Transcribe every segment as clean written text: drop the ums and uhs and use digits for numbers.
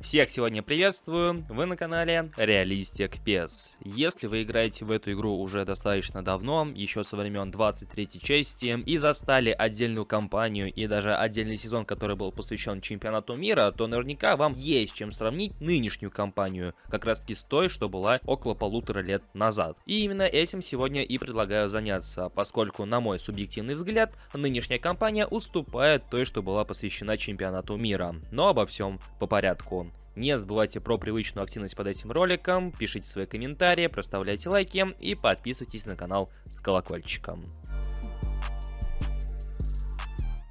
Всех сегодня приветствую, вы на канале Realistic PES. Если вы играете в эту игру уже достаточно давно, еще со времен 23-й части, и застали отдельную кампанию и даже отдельный сезон, который был посвящен чемпионату мира, то наверняка вам есть чем сравнить нынешнюю кампанию, как раз таки с той, что была около 1,5 лет назад. И именно этим сегодня и предлагаю заняться, поскольку, на мой субъективный взгляд, нынешняя кампания уступает той, что была посвящена чемпионату мира. Но обо всем по порядку. Не забывайте про привычную активность под этим роликом, пишите свои комментарии, проставляйте лайки и подписывайтесь на канал с колокольчиком.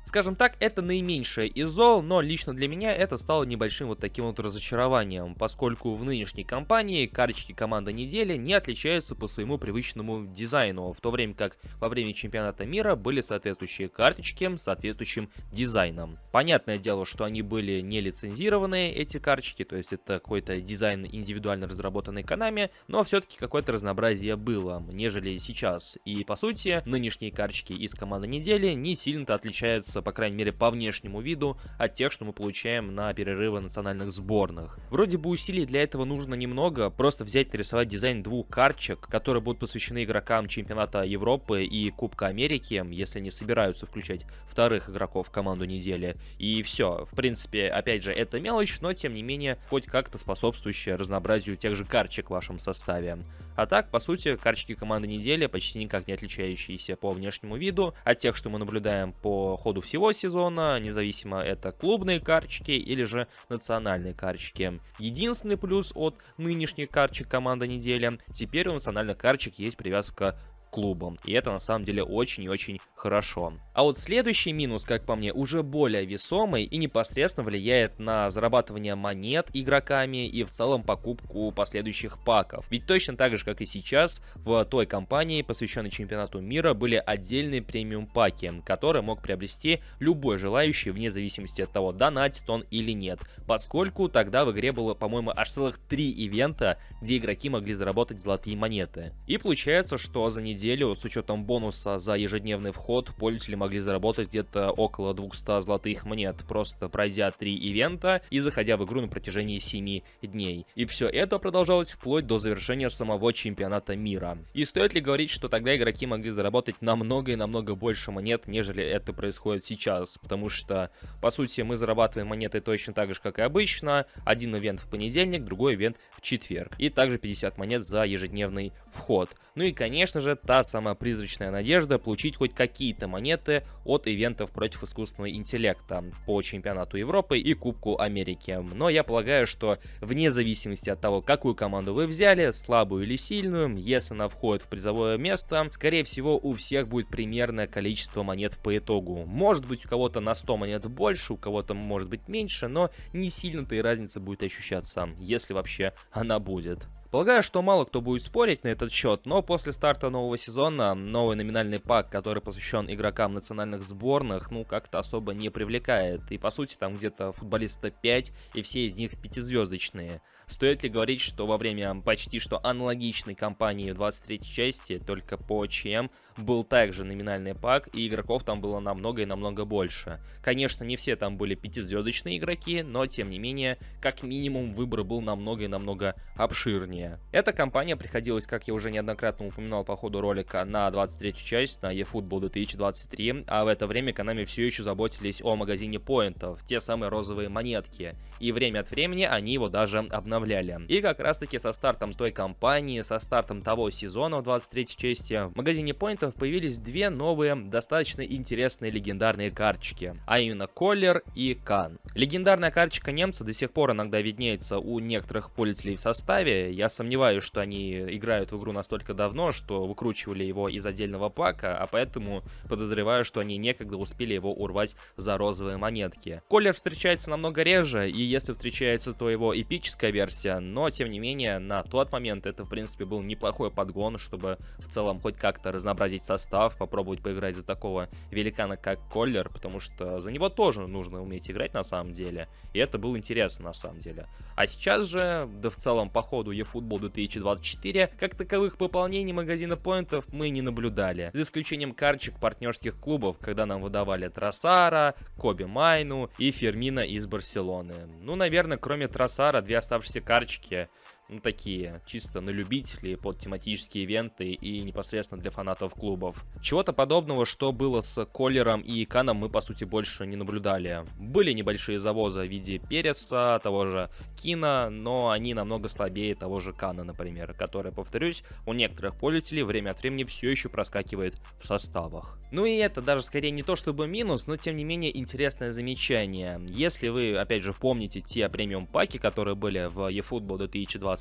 Скажем так, это наименьшее из зол, но лично для меня это стало небольшим вот таким вот разочарованием, поскольку в нынешней кампании карточки команды недели не отличаются по своему привычному дизайну, в то время как во время чемпионата мира были соответствующие карточки с соответствующим дизайном. Понятное дело, что они были не лицензированные, эти карточки, то есть это какой-то дизайн индивидуально разработанный Konami, но все-таки какое-то разнообразие было, нежели сейчас. И по сути, нынешние карточки из команды недели не сильно-то отличаются, по крайней мере по внешнему виду, от тех, что мы получаем на перерывы национальных сборных. Вроде бы усилий для этого нужно немного, просто взять нарисовать дизайн двух карточек, которые будут посвящены игрокам чемпионата Европы и Кубка Америки, если не собираются включать вторых игроков в команду недели. И все, в принципе, опять же, это мелочь, но тем не менее, хоть как-то способствующая разнообразию тех же карточек в вашем составе. А так, по сути, карточки команды недели почти никак не отличающиеся по внешнему виду от тех, что мы наблюдаем по ходу всего сезона, независимо это клубные карточки или же национальные карточки. Единственный плюс от нынешних карточек команды недели, теперь у национальных карточек есть привязка клубом, и это на самом деле очень и очень хорошо. А вот следующий минус, как по мне, уже более весомый и непосредственно влияет на зарабатывание монет игроками и в целом покупку последующих паков. Ведь точно так же, как и сейчас, в той кампании, посвященной чемпионату мира, были отдельные премиум паки, которые мог приобрести любой желающий, вне зависимости от того, донатит он или нет, поскольку тогда в игре было, по-моему, аж целых 3 ивента, где игроки могли заработать золотые монеты. И получается, что за неделю с учетом бонуса за ежедневный вход пользователи могли заработать где-то около 200 золотых монет, просто пройдя 3 ивента и заходя в игру на протяжении 7 дней. И все это продолжалось вплоть до завершения самого чемпионата мира. И стоит ли говорить, что тогда игроки могли заработать намного и намного больше монет, нежели это происходит сейчас, потому что, по сути, мы зарабатываем монеты точно так же, как и обычно, один ивент в понедельник, другой ивент в четверг, и также 50 монет за ежедневный вход. Ну и, конечно же, та самая призрачная надежда получить хоть какие-то монеты от ивентов против искусственного интеллекта по чемпионату Европы и Кубку Америки. Но я полагаю, что вне зависимости от того, какую команду вы взяли, слабую или сильную, если она входит в призовое место, скорее всего у всех будет примерное количество монет по итогу. Может быть, у кого-то на 100 монет больше, у кого-то может быть меньше, но не сильно-то и разница будет ощущаться, если вообще она будет. Полагаю, что мало кто будет спорить на этот счет, но после старта нового сезона новый номинальный пак, который посвящен игрокам национальных сборных, ну как-то особо не привлекает. И по сути там где-то футболиста 5, и все из них 5-звездочные. Стоит ли говорить, что во время почти что аналогичной кампании в 23-й части, только по ЧМ, был также номинальный пак, и игроков там было намного и намного больше. Конечно, не все там были 5-звездочные игроки, но тем не менее, как минимум выбор был намного и намного обширнее. Эта кампания приходилась, как я уже неоднократно упоминал по ходу ролика, на 23-ю часть, на eFootball 2023, а в это время Konami все еще заботились о магазине поинтов, те самые розовые монетки, и время от времени они его даже обновляли. И как раз таки со стартом той кампании, со стартом того сезона в 23-й части, в магазине поинтов появились две новые, достаточно интересные легендарные карточки, а именно Коллер и Кан. Легендарная карточка немца до сих пор иногда виднеется у некоторых пользователей в составе. Я сомневаюсь, что они играют в игру настолько давно, что выкручивали его из отдельного пака, а поэтому подозреваю, что они некогда успели его урвать за розовые монетки. Коллер встречается намного реже, и если встречается, то его эпическая версия версия, но тем не менее на тот момент это в принципе был неплохой подгон, чтобы в целом хоть как-то разнообразить состав, попробовать поиграть за такого великана как Коллер, потому что за него тоже нужно уметь играть на самом деле, и это было интересно на самом деле. А сейчас же, да в целом по ходу eFootball 2024, как таковых пополнений магазина поинтов мы не наблюдали, за исключением карточек партнерских клубов, когда нам выдавали Тросара, Коби Майну и Фермина из Барселоны. Ну, наверное, кроме Тросара, две оставшиеся карточки, ну, такие, чисто на любителей, под тематические ивенты и непосредственно для фанатов клубов. Чего-то подобного, что было с Коллером и Каном, мы, по сути, больше не наблюдали. Были небольшие завозы в виде Переса, того же Кина, но они намного слабее того же Кана, например, который, повторюсь, у некоторых пользователей время от времени все еще проскакивает в составах. Ну и это даже скорее не то чтобы минус, но тем не менее интересное замечание. Если вы, опять же, помните те премиум паки, которые были в eFootball 2023,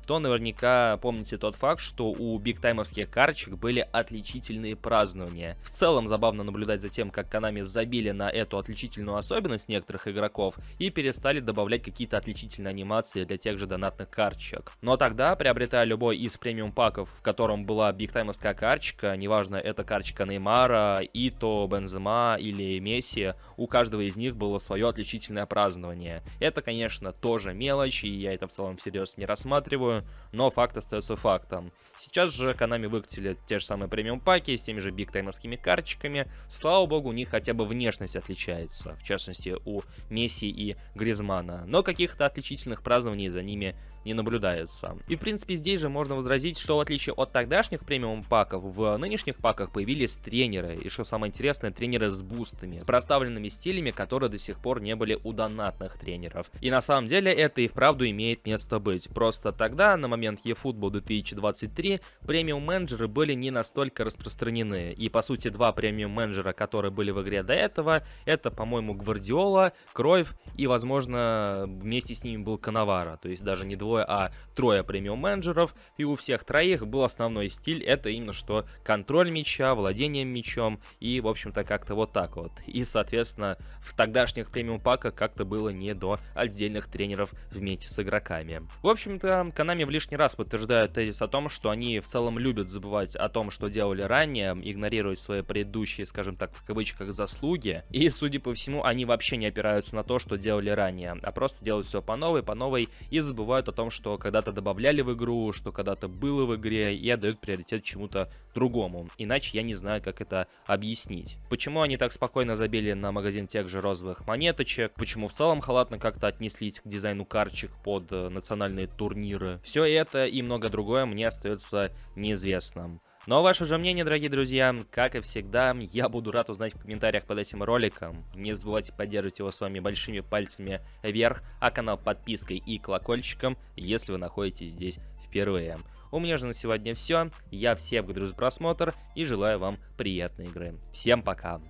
то наверняка помните тот факт, что у бигтаймовских карточек были отличительные празднования. В целом забавно наблюдать за тем, как Konami забили на эту отличительную особенность некоторых игроков и перестали добавлять какие-то отличительные анимации для тех же донатных карточек. Но тогда, приобретая любой из премиум паков, в котором была бигтаймовская карточка, неважно, это карточка Неймара, Ито, Бензема или Месси, у каждого из них было свое отличительное празднование. Это, конечно, тоже мелочь, и я это в целом всерьез не рассматриваю, но факт остается фактом. Сейчас же Konami выкатили те же самые премиум паки с теми же бигтаймовскими карточками. Слава богу, у них хотя бы внешность отличается, в частности у Месси и Гризмана, но каких-то отличительных празднований за ними не наблюдается. И в принципе здесь же можно возразить, что в отличие от тогдашних премиум паков, в нынешних паках появились тренеры, и что самое интересное, тренеры с бустами, с проставленными стилями, которые до сих пор не были у донатных тренеров. И на самом деле это и вправду имеет место быть. Просто тогда, на момент eFootball 2023, премиум менеджеры были не настолько распространены. И по сути два премиум менеджера, которые были в игре до этого, это, по-моему, Гвардиола, Кройф и, возможно, вместе с ними был Канаваро. То есть даже не двое, а трое премиум менеджеров, и у всех троих был основной стиль, это именно что контроль мяча, владение мячом, и, в общем-то, как-то вот так вот. И, соответственно, в тогдашних премиум паках как-то было не до отдельных тренеров вместе с игроками. В общем-то, Konami в лишний раз подтверждают тезис о том, что они в целом любят забывать о том, что делали ранее, игнорировать свои предыдущие, скажем так, в кавычках, заслуги, и, судя по всему, они вообще не опираются на то, что делали ранее, а просто делают все по новой, и забывают о том, что когда-то добавляли в игру, что когда-то было в игре, и отдают приоритет чему-то другому. Иначе я не знаю, как это объяснить. Почему они так спокойно забили на магазин тех же розовых монеточек, почему в целом халатно как-то отнеслись к дизайну карточек под национальные турниры. Все это и много другое мне остается неизвестным. Но ваше же мнение, дорогие друзья, как и всегда, я буду рад узнать в комментариях под этим роликом. Не забывайте поддерживать его с вами большими пальцами вверх, а канал подпиской и колокольчиком, если вы находитесь здесь впервые. У меня же на сегодня все. Я всем благодарю за просмотр и желаю вам приятной игры. Всем пока!